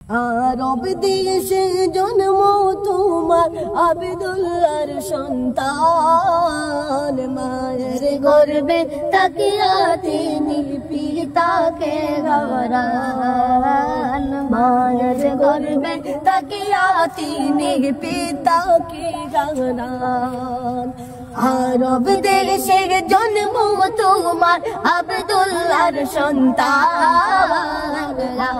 আরব দেশে জন্ম তোমার আব্দুল্লাহর সন্তান মায়ের গর্ভে তাকিয়া তিনি পিতাকে হারান মায়ের গর্ভে তাকিয়া তিনি পিতাকে হারান আরব দেশের জন্ম তোমার আব্দুল্লাহর সন্তান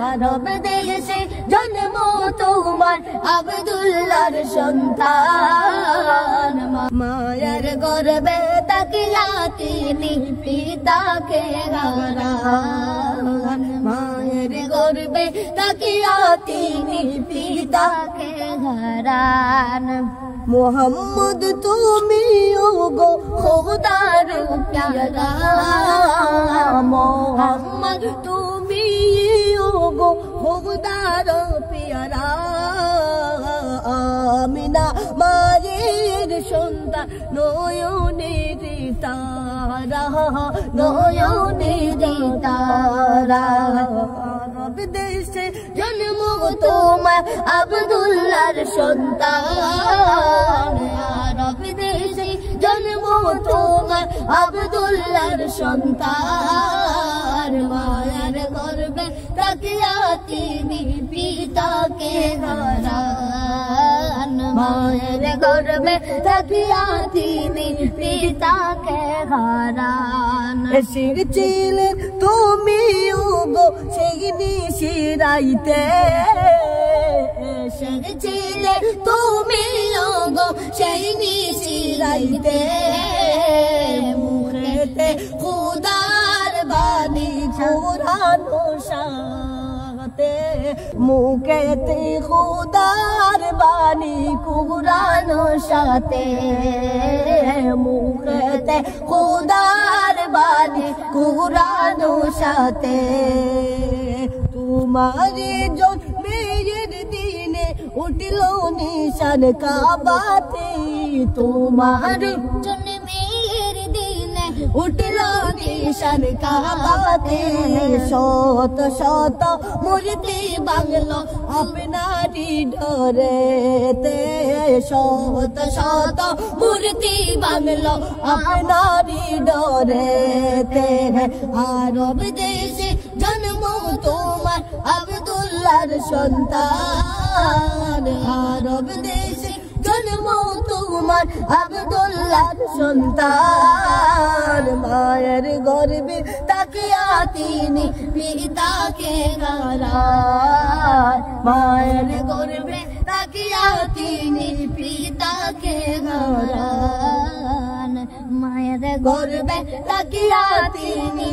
আরব দেশে জন্ম তোমার আব্দুল্লাহর সন্তান মায়ের গর্ভে তাকিয়া তিনি পিতাকে হারান মায়ের গর্ভে তাকিয়া তিনি পিতাকে হারান মোহাম্মদ তুমি ওগো খোদার প্যারা মোহাম্মদ তুমি ওগো খোদার প্যারা আমিনা মায়ের সন্তান নয়নের তারা নয়নের তারা আরব দেশে জন্ম তোমার আব্দুল্লাহর সন্তান আরব দেশে জন্ম তোমার আব্দুল্লাহর সন্তান মায়ের গর্ভে তাকিয়া তিনি পিতাকে হারান মায়ের গর্ভে তাকিয়া তিনি পিতাকে হারান এসেছিলেন তুমি ওগো সেই নিশিরাইতে এসেছিলেন তুমি ওগো সেই নিশিরাইতে মুখেতে খোদার বাণী পুরানো সাথে মুখেতে খোদার বাণী কুরানো সাথে মুখেতে খোদার বাণী কুরানো সাথে তোমারে জন্মের দিনে উঠল নিশান কাবাতে তোমার জন্মের দিনে উঠল নিশান কাবাতে শত শত মূর্তি বাংলো আপনারি ডরেতে শত শত মূর্তি বাংলো আপনারি ডরেতে আরব দেশে জন্ম তোমার আব্দুল্লাহর সন্তান আরব দেশে জন্ম তোমার আব্দুল্লাহর সন্তান মায়ের গর্ভে তাকিয়া তিনি পিতাকে হারান মায়ের গর্ভে তাকিয়া তিনি পিতাকে হারান মায়ের গর্ভে তাকিয়া তিনি